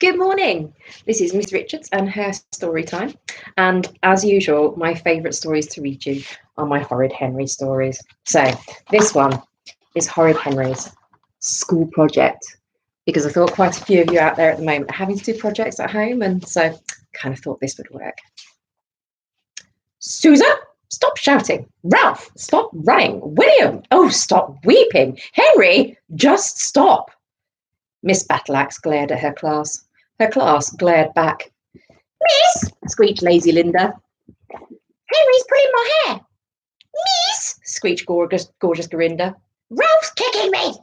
Good morning. This is Miss Richards and her story time. And as usual, my favourite stories to read you are my Horrid Henry stories. So this one is Horrid Henry's school project, because I thought quite a few of you out there at the moment are having to do projects at home, and so kind of thought this would work. Susan, stop shouting. Ralph, stop running. William, oh, stop weeping. Henry, just stop. Miss Battleaxe glared at her class. Her class glared back. Miss, squeaked lazy Linda. Henry's pulling my hair. Miss, squeaked gorgeous Gorinda. Ralph's kicking me.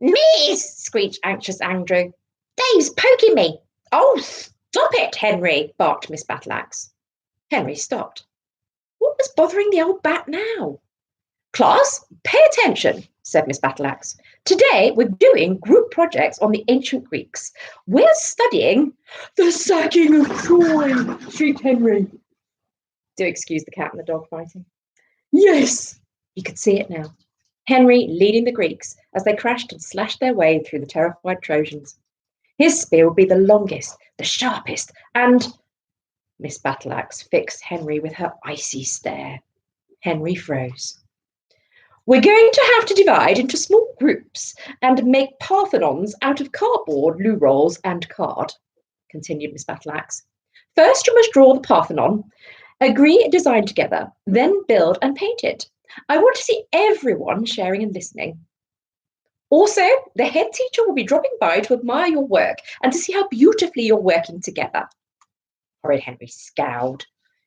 Miss, screeched anxious Andrew. Dave's poking me. Oh, stop it, Henry, barked Miss Battleaxe. Henry stopped. What was bothering the old bat now? Class, pay attention, said Miss Battleaxe. Today we're doing group projects on the ancient Greeks. We're studying the sacking of Troy, shrieked Henry. Do excuse the cat and the dog fighting. Yes, he could see it now. Henry leading the Greeks as they crashed and slashed their way through the terrified Trojans. His spear would be the longest, the sharpest, and Miss Battleaxe fixed Henry with her icy stare. Henry froze. We're going to have to divide into small groups and make Parthenons out of cardboard, loo rolls, and card, continued Miss Battleaxe. First, you must draw the Parthenon, agree a design together, then build and paint it. I want to see everyone sharing and listening. Also, the head teacher will be dropping by to admire your work and to see how beautifully you're working together. Horrid Henry scowled.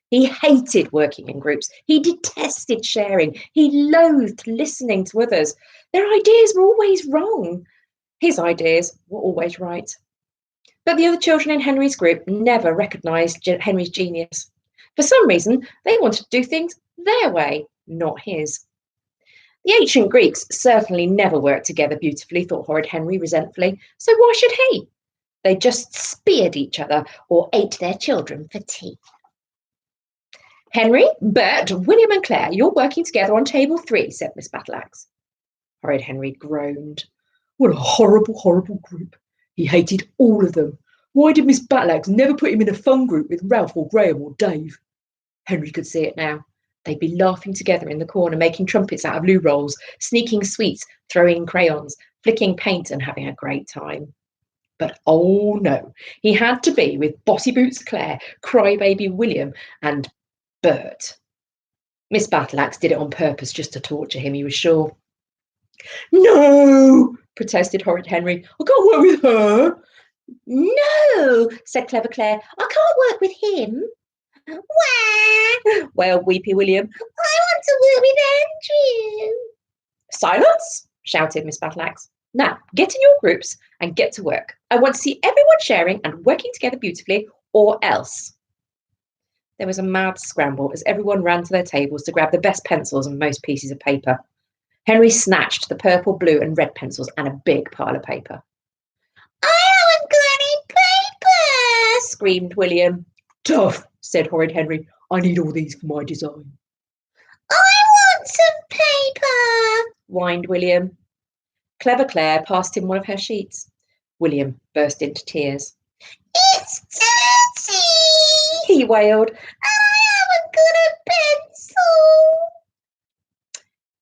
He hated working in groups. He detested sharing. He loathed listening to others. Their ideas were always wrong. His ideas were always right. But the other children in Henry's group never recognised Henry's genius. For some reason, they wanted to do things their way, not his. The ancient Greeks certainly never worked together beautifully, thought Horrid Henry resentfully. So why should he? They just speared each other or ate their children for tea. Henry, Bert, William and Claire, you're working together on table 3, said Miss Battleaxe. Horrid Henry groaned. What a horrible, horrible group. He hated all of them. Why did Miss Battleaxe never put him in a fun group with Ralph or Graham or Dave? Henry could see it now. They'd be laughing together in the corner, making trumpets out of loo rolls, sneaking sweets, throwing crayons, flicking paint and having a great time. But oh no, he had to be with Bossy Boots Claire, Crybaby William and Bert. Miss Battleaxe did it on purpose just to torture him, he was sure. No, protested Horrid Henry. I can't work with her. No, said Clever Claire. I can't work with him. Wah, wailed Weepy William. I want to work with Andrew. Silence, shouted Miss Battleaxe. Now, get in your groups and get to work. I want to see everyone sharing and working together beautifully, or else. There was a mad scramble as everyone ran to their tables to grab the best pencils and most pieces of paper. Henry snatched the purple, blue and red pencils and a big pile of paper. I haven't got any paper, screamed William. Tough, said Horrid Henry. I need all these for my design. I want some paper, whined William. Clever Claire passed him one of her sheets. William burst into tears. It's dirty, he wailed. I haven't got a pencil.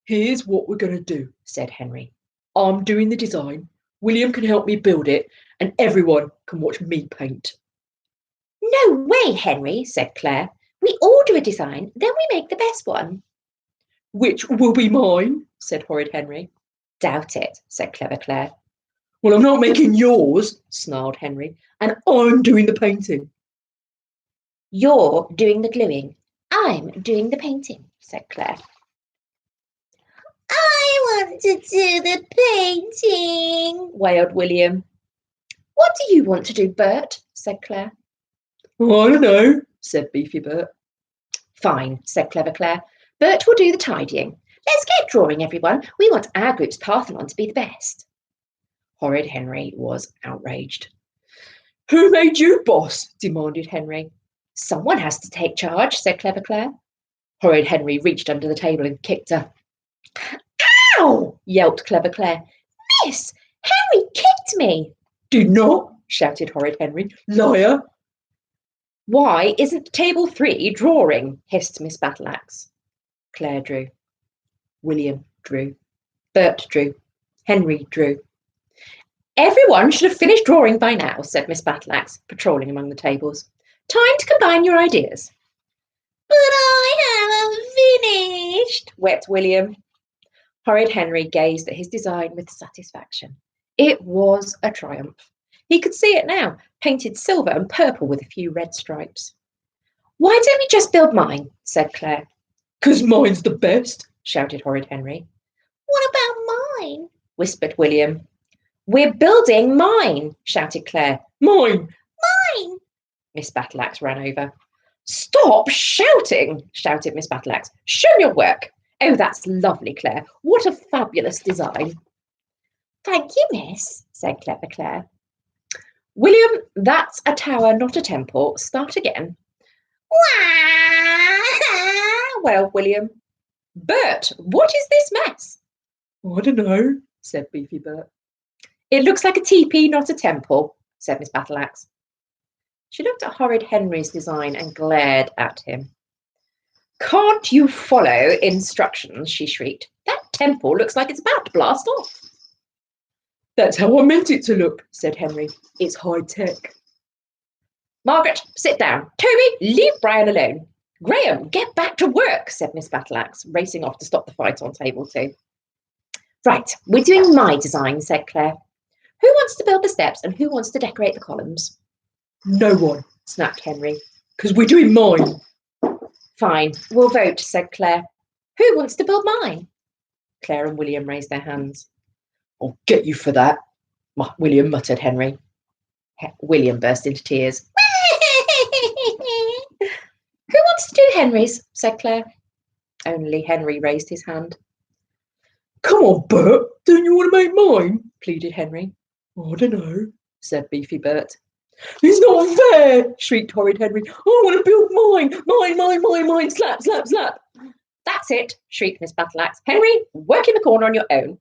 Here's what we're going to do, said Henry. I'm doing the design, William can help me build it, and everyone can watch me paint. No way, Henry, said Claire. We all do a design, then we make the best one. Which will be mine, said Horrid Henry. Doubt it, said Clever Claire. Well, I'm not making yours, snarled Henry, and I'm doing the painting. You're doing the gluing. I'm doing the painting, said Claire. I want to do the painting, wailed William. What do you want to do, Bert? Said Claire. Oh, I don't know, said Beefy Bert. Fine, said Clever Claire. Bert will do the tidying. Let's get drawing, everyone. We want our group's Parthenon to be the best. Horrid Henry was outraged. Who made you boss? Demanded Henry. Someone has to take charge, said Clever Claire. Horrid Henry reached under the table and kicked her. Ow! Yelped Clever Claire. Miss, Henry kicked me. Did not, shouted Horrid Henry. Liar! Why isn't table 3 drawing? Hissed Miss Battleaxe. Claire drew. William drew. Bert drew. Henry drew. Everyone should have finished drawing by now, said Miss Battleaxe, patrolling among the tables. Time to combine your ideas. But I haven't finished, wept William. Horrid Henry gazed at his design with satisfaction. It was a triumph. He could see it now, painted silver and purple with a few red stripes. Why don't we just build mine? Said Claire. 'Cause mine's the best, shouted Horrid Henry. What about mine? Whispered William. We're building mine, shouted Claire. Mine! Mine! Miss Battleaxe ran over. Stop shouting, shouted Miss Battleaxe. Show me your work. Oh, that's lovely, Claire. What a fabulous design. Thank you, miss, said clever Claire. William, that's a tower, not a temple. Start again. Well, William. Bert, what is this mess? I don't know, said Beefy Bert. It looks like a teepee, not a temple, said Miss Battleaxe. She looked at Horrid Henry's design and glared at him. Can't you follow instructions? She shrieked. That temple looks like it's about to blast off. That's how I meant it to look, said Henry. It's high tech. Margaret, sit down. Toby, leave Brian alone. Graham, get back to work, said Miss Battleaxe, racing off to stop the fight on table 2. Right, we're doing my design, said Claire. Who wants to build the steps and who wants to decorate the columns? No one, snapped Henry, because we're doing mine. Fine, we'll vote, said Claire. Who wants to build mine? Claire and William raised their hands. I'll get you for that, William muttered Henry. William burst into tears. Who wants to do Henry's? Said Claire. Only Henry raised his hand. Come on, Bert, don't you want to make mine? Pleaded Henry. I don't know, said Beefy Bert. It's not fair, shrieked Horrid Henry. I want to build mine, slap, slap, slap. That's it, shrieked Miss Battleaxe. Henry, work in the corner on your own.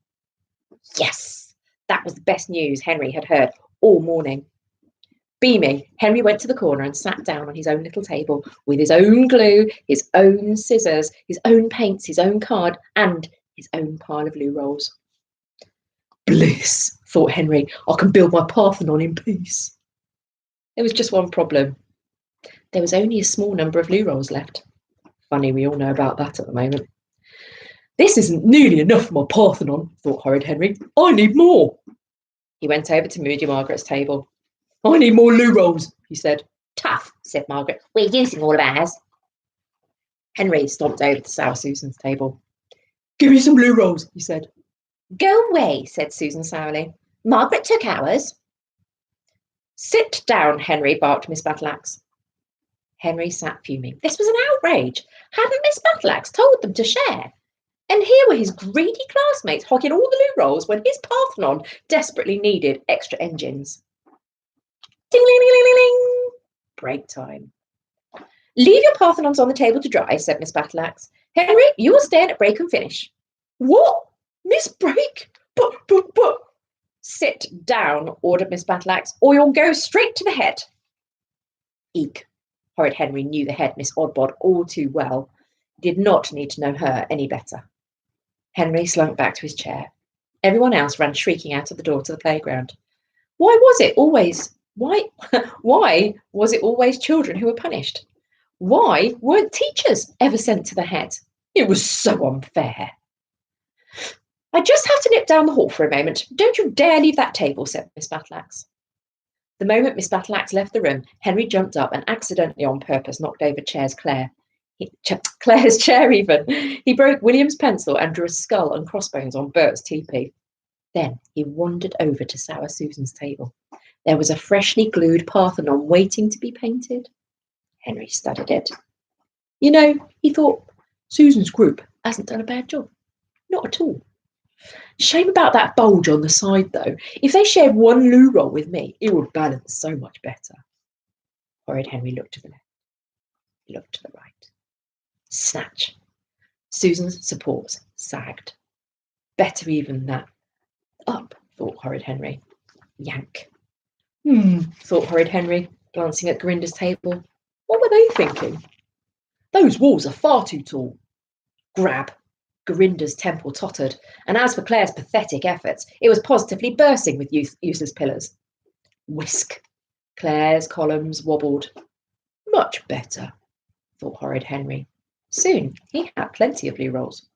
Yes, that was the best news Henry had heard all morning. Beaming, Henry went to the corner and sat down on his own little table with his own glue, his own scissors, his own paints, his own card, and his own pile of loo rolls. Bliss, thought Henry. I can build my Parthenon in peace. There was just one problem. There was only a small number of loo rolls left. Funny, we all know about that at the moment. This isn't nearly enough for my Parthenon, thought Horrid Henry. I need more. He went over to Moody Margaret's table. I need more loo rolls, he said. Tough, said Margaret. We're using all of ours. Henry stomped over to Sour Susan's table. Give me some loo rolls, he said. Go away, said Susan sourly. Margaret took ours. Sit down, Henry, barked Miss Battleaxe. Henry sat fuming. This was an outrage. Hadn't Miss Battleaxe told them to share? And here were his greedy classmates hogging all the loo rolls when his Parthenon desperately needed extra engines. Ding-ling-ling-ling-ling. Break time. Leave your Parthenons on the table to dry, said Miss Battleaxe. Henry, you will stay at break and finish. What? Miss Break? But. Sit down, ordered Miss Battleaxe, or you'll go straight to the head. Eek. Horrid Henry knew the head, Miss Oddbod, all too well. He did not need to know her any better. Henry slunk back to his chair. Everyone else ran shrieking out of the door to the playground. Why was it always children who were punished? Why weren't teachers ever sent to the head? It was so unfair. I just have to nip down the hall for a moment. Don't you dare leave that table, said Miss Battleaxe. The moment Miss Battleaxe left the room, Henry jumped up and accidentally on purpose knocked over Claire's chair even. He broke William's pencil and drew a skull and crossbones on Bert's teepee. Then he wandered over to Sour Susan's table. There was a freshly glued Parthenon waiting to be painted. Henry studied it. You know, he thought, Susan's group hasn't done a bad job. Not at all. Shame about that bulge on the side, though. If they shared one loo roll with me, it would balance so much better. Horrid Henry looked to the left. He looked to the right. Snatch. Susan's supports sagged. Better even that. Up, thought Horrid Henry. Yank. Thought Horrid Henry, glancing at Grinda's table. What were they thinking? Those walls are far too tall. Grab. Grinda's temple tottered, and as for Claire's pathetic efforts, it was positively bursting with useless pillars. Whisk. Claire's columns wobbled. Much better, thought Horrid Henry. Soon he had plenty of blue rolls.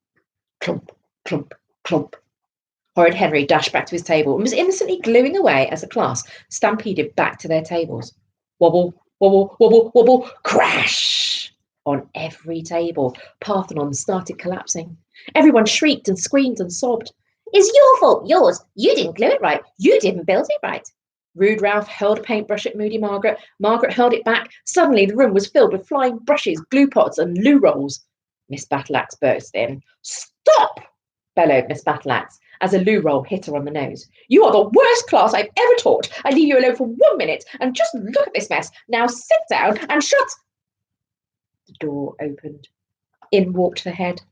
Clump, clump, clump. Horrid Henry dashed back to his table and was innocently gluing away as the class stampeded back to their tables. Wobble, wobble, wobble, wobble, crash! On every table, Parthenon started collapsing. Everyone shrieked and screamed and sobbed. It's your fault, yours. You didn't glue it right. You didn't build it right. Rude Ralph hurled a paintbrush at Moody Margaret. Margaret hurled it back. Suddenly the room was filled with flying brushes, glue pots, and loo rolls. Miss Battleaxe burst in. Stop! Bellowed Miss Battleaxe as a loo roll hit her on the nose. You are the worst class I've ever taught. I leave you alone for 1 minute and just look at this mess. Now sit down and shut. The door opened. In walked the head.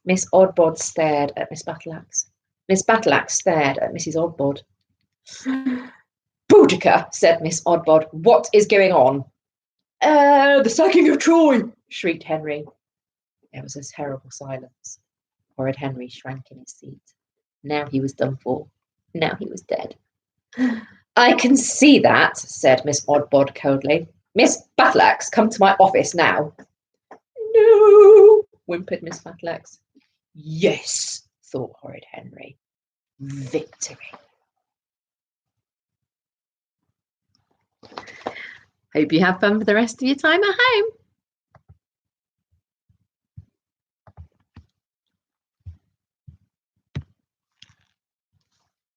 Miss Oddbod stared at Miss Battleaxe. Miss Battleaxe stared at Mrs. Oddbod. Boudica, said Miss Oddbod, what is going on? The sacking of Troy, shrieked Henry. There was a terrible silence. Horrid Henry shrank in his seat. Now he was done for. Now he was dead. I can see that, said Miss Oddbod coldly. Miss Battleaxe, come to my office now. No, whimpered Miss Battleaxe. Yes, thought Horrid Henry. Victory. Hope you have fun for the rest of your time at home.